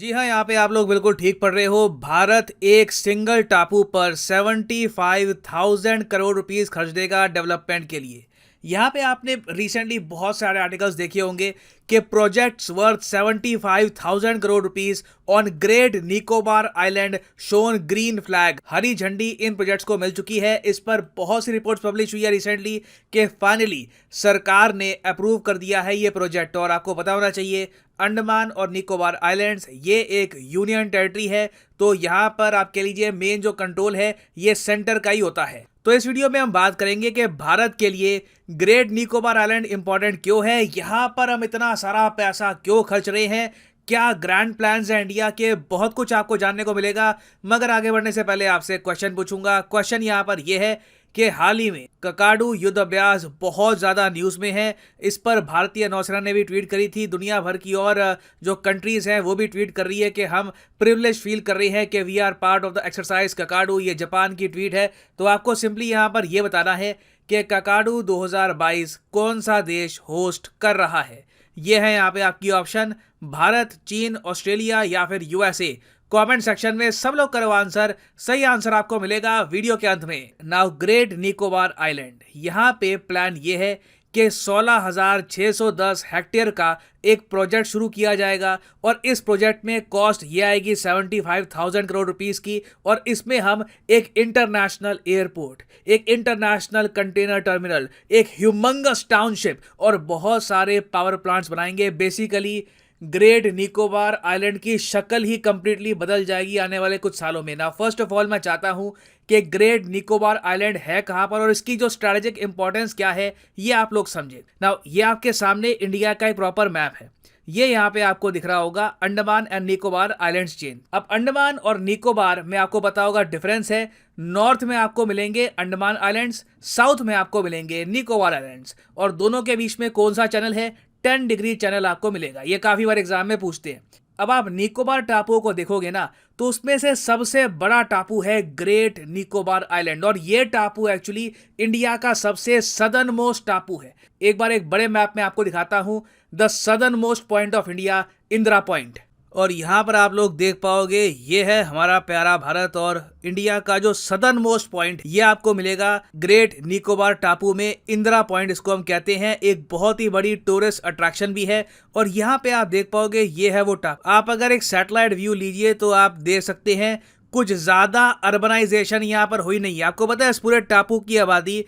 जी हाँ, यहाँ पे आप लोग बिल्कुल ठीक पढ़ रहे हो। भारत एक सिंगल टापू पर 75,000 करोड़ रुपीस खर्च देगा डेवलपमेंट के लिए। यहाँ पे आपने रिसेंटली बहुत सारे आर्टिकल्स देखे होंगे कि projects worth 75,000 crore rupees on great Nicobar island shown green flag. हरी झंडी इन प्रोजेक्ट्स को मिल चुकी है। इस पर बहुत सी रिपोर्ट्स पब्लिश हुई है रिसेंटली कि फाइनली सरकार ने अप्रूव कर दिया है ये प्रोजेक्ट। और आपको पता होना चाहिए, अंडमान और निकोबार आइलैंड्स ये एक यूनियन टेरिटरी है, तो यहाँ पर आप कह लीजिए मेन जो कंट्रोल है ये सेंटर का ही होता है। तो इस वीडियो में हम बात करेंगे कि भारत के लिए ग्रेट निकोबार आइलैंड इंपॉर्टेंट क्यों है, यहाँ पर हम इतना सारा पैसा क्यों खर्च रहे हैं, क्या ग्रैंड प्लान्स हैं इंडिया के, बहुत कुछ आपको जानने को मिलेगा। मगर आगे बढ़ने से पहले आपसे क्वेश्चन पूछूंगा। क्वेश्चन यहाँ पर यह है कि हाल ही में ककाडू युद्ध अभ्यास बहुत ज़्यादा न्यूज़ में है। इस पर भारतीय नौसेना ने भी ट्वीट करी थी। दुनिया भर की और जो कंट्रीज़ हैं वो भी ट्वीट कर रही है कि हम प्रिविलेज फील कर रहे हैं कि we are part of the exercise Kakadu. ये जापान की ट्वीट है। तो आपको सिंपली यहाँ पर यह बताना है कि ककाडू 2022 कौन सा देश होस्ट कर रहा है। ये है यहाँ पे आपकी ऑप्शन, भारत, चीन, ऑस्ट्रेलिया या फिर यूएसए। कमेंट सेक्शन में सब लोग करो आंसर। सही आंसर आपको मिलेगा वीडियो के अंत में। नाउ ग्रेट निकोबार आइलैंड, यहाँ पे प्लान ये है कि 16,610 हेक्टेयर का एक प्रोजेक्ट शुरू किया जाएगा और इस प्रोजेक्ट में कॉस्ट ये आएगी 75,000 करोड़ रुपीस की। और इसमें हम एक इंटरनेशनल एयरपोर्ट, एक इंटरनेशनल कंटेनर टर्मिनल, एक ह्यूमंगस टाउनशिप और बहुत सारे पावर प्लांट्स बनाएंगे। बेसिकली ग्रेट निकोबार आइलैंड की शक्ल ही कंप्लीटली बदल जाएगी आने वाले कुछ सालों में। ना फर्स्ट ऑफ ऑल मैं चाहता हूं कि ग्रेट निकोबार आइलैंड है कहां पर और इसकी जो स्ट्रेटेजिक इंपॉर्टेंस क्या है ये आप लोग समझे। ना ये आपके सामने इंडिया का एक प्रॉपर मैप है। ये यहाँ पे आपको दिख रहा होगा Andaman and Nicobar islands chain. अब अंडमान और निकोबार में आपको पता होगा डिफरेंस है। नॉर्थ में आपको मिलेंगे अंडमान आइलैंड्स, साउथ में आपको मिलेंगे निकोबार आइलैंड्स और दोनों के बीच में कौन सा चैनल है, 10 डिग्री चैनल आपको मिलेगा। ये काफी बार एग्जाम में पूछते हैं। अब आप निकोबार टापुओं को देखोगे ना तो उसमें से सबसे बड़ा टापू है ग्रेट निकोबार आइलैंड और ये टापू एक्चुअली इंडिया का सबसे सदर्न मोस्ट टापू है। एक बार एक बड़े मैप में आपको दिखाता हूं, the southern most point of India, Indira point. और यहाँ पर आप लोग देख पाओगे ये है हमारा प्यारा भारत और इंडिया का जो सदर्न मोस्ट पॉइंट ये आपको मिलेगा ग्रेट निकोबार टापू में। इंदिरा पॉइंट इसको हम कहते हैं। एक बहुत ही बड़ी टूरिस्ट अट्रैक्शन भी है और यहाँ पे आप देख पाओगे ये है वो टापू। आप अगर एक सैटेलाइट व्यू लीजिए तो आप देख सकते हैं कुछ ज्यादा अर्बनाइजेशन यहाँ पर हुई नहीं है। आपको पता है इस पूरे टापू की आबादी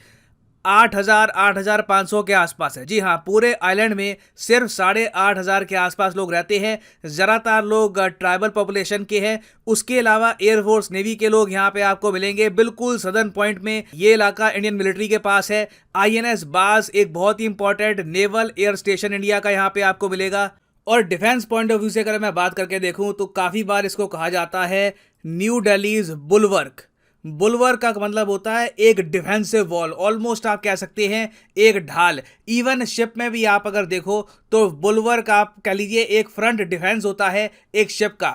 8,500 के आसपास है। जी हाँ, पूरे आइलैंड में सिर्फ 8,500 के आसपास लोग रहते हैं। ज़्यादातर लोग ट्राइबल पॉपुलेशन के हैं। उसके अलावा एयरफोर्स नेवी के लोग यहाँ पे आपको मिलेंगे बिल्कुल सदर्न पॉइंट में। ये इलाका इंडियन मिलिट्री के पास है। INS बाज एक बहुत ही important naval air station India का यहाँ पे आपको मिलेगा। और डिफेंस पॉइंट ऑफ व्यू से अगर मैं बात करके देखूं तो काफ़ी बार इसको कहा जाता है न्यू दिल्लीज बुलवर्क। बुलवर्क का मतलब होता है एक डिफेंसिव वॉल, ऑलमोस्ट आप कह सकते हैं एक ढाल। इवन शिप में भी आप अगर देखो तो बुलवर्क आप कह लीजिए एक फ्रंट डिफेंस होता है एक शिप का।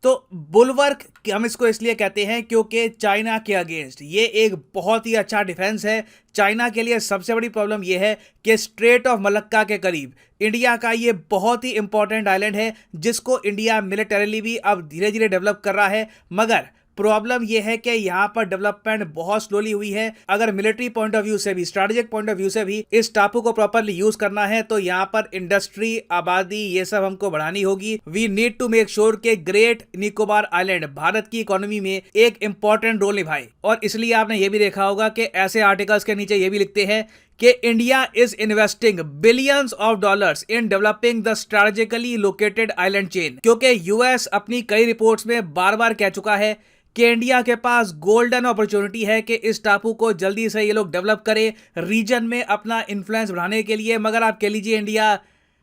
तो बुलवर्क हम इसको इसलिए कहते हैं क्योंकि चाइना के अगेंस्ट ये एक बहुत ही अच्छा डिफेंस है। चाइना के लिए सबसे बड़ी प्रॉब्लम यह है कि स्ट्रेट ऑफ मलक्का के करीब इंडिया का ये बहुत ही इंपॉर्टेंट आइलैंड है जिसको इंडिया मिलिटरीली भी अब धीरे धीरे डेवलप कर रहा है। मगर प्रॉब्लम यह है कि यहाँ पर डेवलपमेंट बहुत स्लोली हुई है। अगर मिलिट्री पॉइंट ऑफ व्यू से भी, स्ट्रेटेजिक पॉइंट ऑफ व्यू से भी इस टापू को प्रॉपरली यूज करना है तो यहाँ पर इंडस्ट्री, आबादी ये सब हमको बढ़ानी होगी। We need to make sure के ग्रेट निकोबार आइलैंड भारत की इकोनॉमी में एक इंपॉर्टेंट रोल निभाए। और इसलिए आपने ये भी देखा होगा कि ऐसे आर्टिकल्स के नीचे ये भी लिखते हैं कि India is investing billions of dollars in developing the strategically located island chain. क्योंकि यूएस अपनी कई रिपोर्ट्स में बार बार कह चुका है कि इंडिया के पास गोल्डन अपॉर्चुनिटी है कि इस टापू को जल्दी से ये लोग डेवलप करें रीजन में अपना इन्फ्लुएंस बढ़ाने के लिए। मगर आप कह लीजिए इंडिया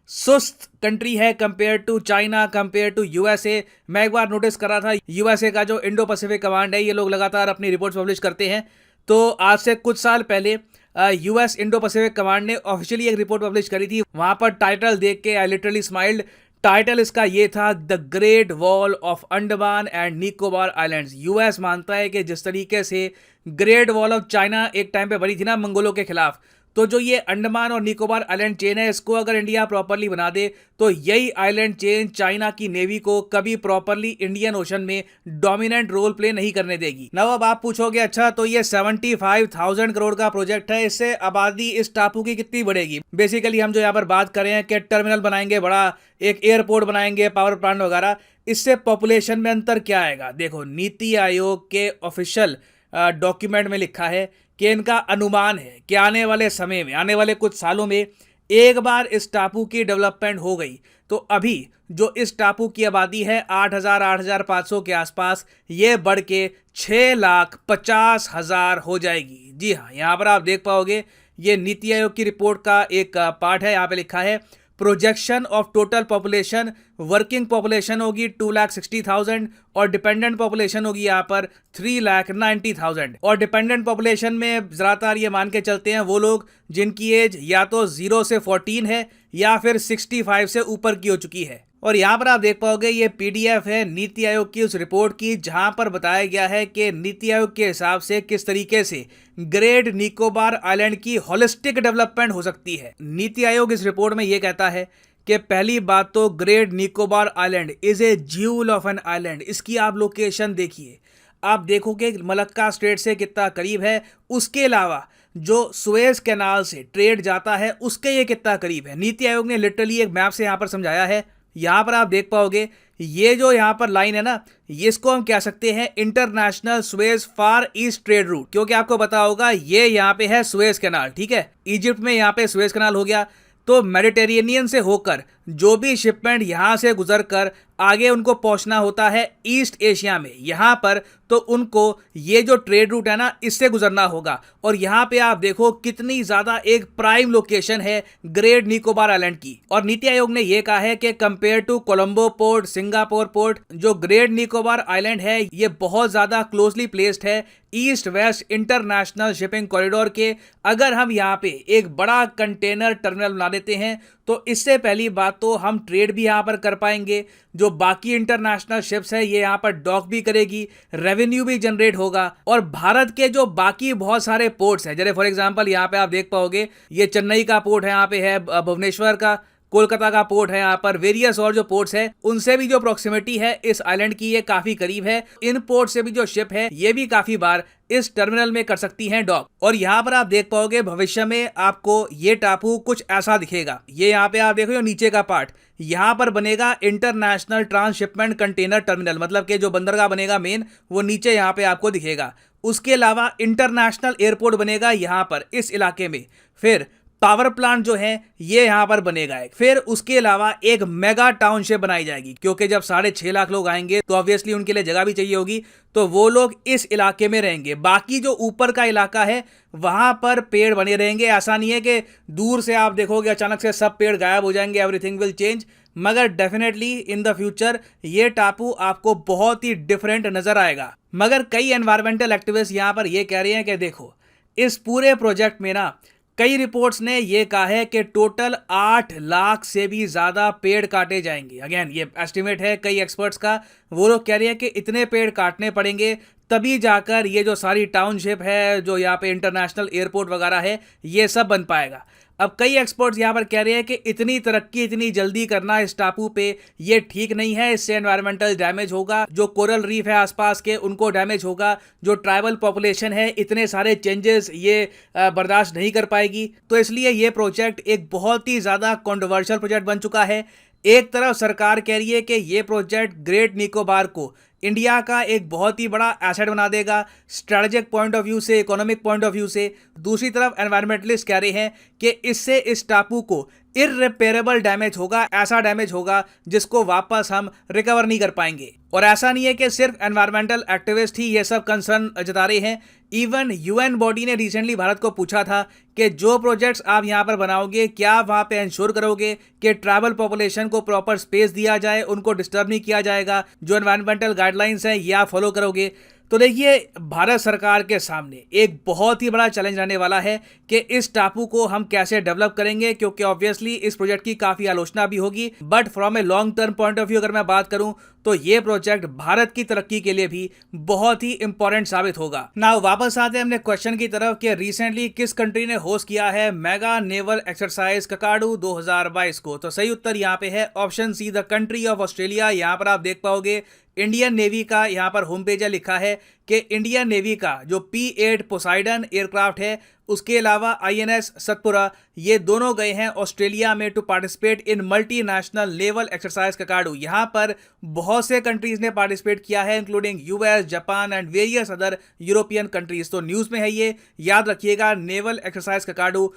सुस्त कंट्री है compare to China, compare to USA. मैं एक बार नोटिस कर रहा था यूएसए का जो इंडो पैसिफिक कमांड है ये लोग लगातार अपनी रिपोर्ट्स पब्लिश करते हैं। तो आज से कुछ साल पहले यूएस इंडो पैसिफिक कमांड ने ऑफिशियली एक रिपोर्ट पब्लिश करी थी। वहां पर टाइटल देख के आई लिटरली स्माइल्ड। टाइटल इसका ये था, the great wall of Andaman and Nicobar islands. US मानता है कि जिस तरीके से ग्रेट वॉल ऑफ चाइना एक टाइम पे बनी थी ना मंगोलों के खिलाफ, तो जो ये अंडमान और निकोबार आइलैंड चेन है, इसको अगर इंडिया प्रॉपरली बना दे तो यही आइलैंड चेन चाइना की नेवी को कभी प्रॉपरली इंडियन ओशन में डोमिनेंट रोल प्ले नहीं करने देगी। ना अब आप पूछोगे अच्छा तो ये 75,000 करोड़ का प्रोजेक्ट है, इससे आबादी इस टापू की कितनी बढ़ेगी। बेसिकली हम जो यहाँ पर बात कर रहे हैं कि टर्मिनल बनाएंगे बड़ा, एक एयरपोर्ट बनाएंगे, पावर प्लांट वगैरह, इससे पॉपुलेशन में अंतर क्या आएगा। देखो नीति आयोग के ऑफिशियल डॉक्यूमेंट में लिखा है कि इनका अनुमान है कि आने वाले समय में, आने वाले कुछ सालों में एक बार इस टापू की डेवलपमेंट हो गई तो अभी जो इस टापू की आबादी है 8,500 के आसपास, ये बढ़ के 6,50,000 हो जाएगी। जी हाँ, यहाँ पर आप देख पाओगे ये नीति आयोग की रिपोर्ट का एक पार्ट है। यहाँ पे लिखा है projection of total population, working population होगी 2,60,000 और डिपेंडेंट पॉपुलेशन होगी यहाँ पर 3,90,000। और डिपेंडेंट पॉपुलेशन में ज़्यादातर ये मान के चलते हैं वो लोग जिनकी एज या तो 0 से 14 है या फिर 65 से ऊपर की हो चुकी है। और यहाँ पर आप देख पाओगे ये पीडीएफ है नीति आयोग की उस रिपोर्ट की, जहाँ पर बताया गया है कि नीति आयोग के हिसाब से किस तरीके से ग्रेट निकोबार आइलैंड की होलिस्टिक डेवलपमेंट हो सकती है। नीति आयोग इस रिपोर्ट में ये कहता है कि पहली बात तो great Nicobar island is a jewel of an island. इसकी आप लोकेशन देखिए, आप देखोगे मलक्का स्ट्रेट से कितना करीब है, उसके अलावा जो सुएज कैनाल से ट्रेड जाता है उसके ये कितना करीब है। नीति आयोग ने लिटरली एक मैप से यहाँ पर समझाया है। यहाँ पर आप देख पाओगे ये जो यहाँ पर लाइन है ना, इसको हम कह सकते हैं इंटरनेशनल सुएज फार ईस्ट ट्रेड रूट, क्योंकि आपको पता होगा ये यहाँ पे है सुएज कैनाल, ठीक है। इजिप्ट में यहाँ पे सुएज कैनाल हो गया, तो मेडिटेरेनियन से होकर जो भी शिपमेंट यहाँ से गुजर कर आगे उनको पहुंचना होता है ईस्ट एशिया में, यहाँ पर तो उनको ये जो ट्रेड रूट है ना इससे गुजरना होगा। और यहाँ पे आप देखो कितनी ज़्यादा एक प्राइम लोकेशन है ग्रेट निकोबार आइलैंड की। और नीति आयोग ने ये कहा है कि compare to Colombo port, Singapore port, जो ग्रेट निकोबार आइलैंड है ये बहुत ज़्यादा क्लोजली प्लेस्ड है east west international shipping corridor के। अगर हम यहाँ पे एक बड़ा कंटेनर टर्मिनल बना देते हैं तो इससे पहली बात तो हम ट्रेड भी यहाँ पर कर पाएंगे, जो बाकी इंटरनेशनल शिप्स है ये यहाँ पर डॉक भी करेगी, रेवेन्यू भी जनरेट होगा। और भारत के जो बाकी बहुत सारे पोर्ट्स हैं, जैसे फॉर एग्जांपल यहाँ पे आप देख पाओगे ये चेन्नई का पोर्ट है, यहाँ पे है भुवनेश्वर का, कोलकाता का पोर्ट है, यहाँ पर वेरियस और जो पोर्ट्स है उनसे भी जो प्रॉक्सिमिटी है इस आइलैंड की ये काफी करीब है। इन पोर्ट से भी जो शिप है ये भी काफी बार इस टर्मिनल में कर सकती हैं डॉक। और यहाँ पर आप देख पाओगे भविष्य में आपको ये टापू कुछ ऐसा दिखेगा। ये यहाँ पे आप देखो नीचे का पार्ट, यहाँ पर बनेगा इंटरनेशनल ट्रांसशिपमेंट कंटेनर टर्मिनल, मतलब कि जो बंदरगाह बनेगा मेन वो नीचे यहाँ पे आपको दिखेगा। उसके अलावा इंटरनेशनल एयरपोर्ट बनेगा यहाँ पर इस इलाके में, फिर पावर प्लांट जो है ये यहाँ पर बनेगा एक, फिर उसके अलावा एक मेगा टाउनशिप बनाई जाएगी, क्योंकि जब 6.5 लाख लोग आएंगे तो ऑब्वियसली उनके लिए जगह भी चाहिए होगी, तो वो लोग इस इलाके में रहेंगे। बाकी जो ऊपर का इलाका है वहां पर पेड़ बने रहेंगे। ऐसा नहीं है कि दूर से आप देखोगे अचानक से सब पेड़ गायब हो जाएंगे, एवरीथिंग विल चेंज, मगर डेफिनेटली इन द फ्यूचर ये टापू आपको बहुत ही डिफरेंट नजर आएगा। मगर कई एनवायरमेंटल एक्टिविस्ट यहाँ पर ये कह रहे हैं कि देखो इस पूरे प्रोजेक्ट में ना कई रिपोर्ट्स ने ये कहा है कि टोटल 8 लाख से भी ज़्यादा पेड़ काटे जाएंगे। अगेन ये एस्टिमेट है कई एक्सपर्ट्स का, वो लोग कह रहे हैं कि इतने पेड़ काटने पड़ेंगे तभी जाकर ये जो सारी टाउनशिप है, जो यहाँ पे इंटरनेशनल एयरपोर्ट वगैरह है, ये सब बन पाएगा। अब कई एक्सपर्ट्स यहाँ पर कह रहे हैं कि इतनी तरक्की इतनी जल्दी करना इस टापू पे ये ठीक नहीं है, इससे एनवायरमेंटल डैमेज होगा, जो कोरल रीफ है आसपास के उनको डैमेज होगा, जो ट्राइबल पॉपुलेशन है इतने सारे चेंजेस ये बर्दाश्त नहीं कर पाएगी। तो इसलिए ये प्रोजेक्ट एक बहुत ही ज़्यादा कॉन्ट्रोवर्शियल प्रोजेक्ट बन चुका है। एक तरफ सरकार कह रही है कि ये प्रोजेक्ट ग्रेट निकोबार को इंडिया का एक बहुत ही बड़ा एसेट बना देगा स्ट्रेटेजिक पॉइंट ऑफ व्यू से, इकोनॉमिक पॉइंट ऑफ व्यू से। दूसरी तरफ एनवायरमेंटलिस्ट कह रहे हैं कि इससे इस टापू को इररिपेयरेबल डैमेज होगा, ऐसा डैमेज होगा जिसको वापस हम रिकवर नहीं कर पाएंगे। और ऐसा नहीं है कि सिर्फ एनवायरमेंटल एक्टिविस्ट ही ये सब कंसर्न जता रहे हैं, इवन यूएन बॉडी ने रिसेंटली भारत को पूछा था कि जो प्रोजेक्ट्स आप यहाँ पर बनाओगे क्या आप वहाँ पे इंश्योर करोगे कि ट्राइबल पॉपुलेशन को प्रॉपर स्पेस दिया जाए, उनको डिस्टर्ब नहीं किया जाएगा, जो एनवायरमेंटल गाइडलाइंस हैं ये आप फॉलो करोगे। तो देखिए, भारत सरकार के सामने एक बहुत ही बड़ा चैलेंज रहने वाला है कि इस टापू को हम कैसे डेवलप करेंगे, क्योंकि ऑब्वियसली इस प्रोजेक्ट की काफी आलोचना भी होगी, but from a long term point of view अगर मैं बात करूं तो ये प्रोजेक्ट भारत की तरक्की के लिए भी बहुत ही इंपॉर्टेंट साबित होगा। नाउ वापस आते हैं अपने क्वेश्चन की तरफ कि रिसेंटली किस कंट्री ने होस्ट किया है मेगा नेवल एक्सरसाइज ककाडू 2022 को। तो सही उत्तर यहाँ पे है option C, the country of Australia. यहाँ पर आप देख पाओगे इंडियन नेवी का यहाँ पर होम पेज लिखा है कि इंडियन नेवी का जो P-8 पोसाइडन एयरक्राफ्ट है, उसके अलावा INS सतपुरा, ये दोनों गए हैं ऑस्ट्रेलिया में to participate in multinational naval exercise Kakadu. यहाँ पर बहुत से कंट्रीज ने पार्टिसिपेट किया है, including US, Japan and various other European countries. तो न्यूज में है ये, याद रखिएगा, naval exercise Kakadu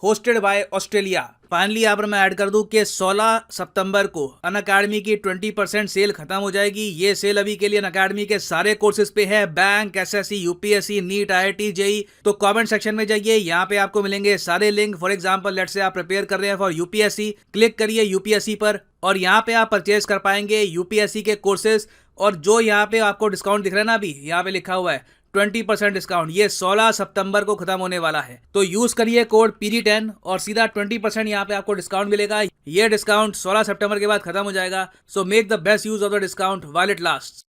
hosted by Australia. Finally यहाँ पर मैं ऐड कर दूं कि 16 सितंबर को अनअकैडमी की 20% सेल खत्म हो जाएगी। ये सेल अभी के लिए अनअकैडमी के सारे कोर्सेज पे है, bank, SSC, UPSC, NEET, IIT, JEE। तो कमेंट सेक्शन में जाइए, यहाँ पे आपको मिलेंगे सारे link. For example let's say आप प्रिपेयर कर रहे हैं फॉर UPSC, क्लिक करिए UPSC पर और यहाँ पे आप परचेज कर पाएंगे UPSC के कोर्सेज। और जो यहाँ पे आपको डिस्काउंट दिख रहा है ना, अभी यहाँ पे लिखा हुआ है 20% डिस्काउंट, ये 16 सितंबर को खत्म होने वाला है। तो यूज करिए कोड PD10 और सीधा 20% यहाँ पे आपको डिस्काउंट मिलेगा। ये डिस्काउंट 16 सितंबर के बाद खत्म हो जाएगा। So make the best use of the discount while it lasts.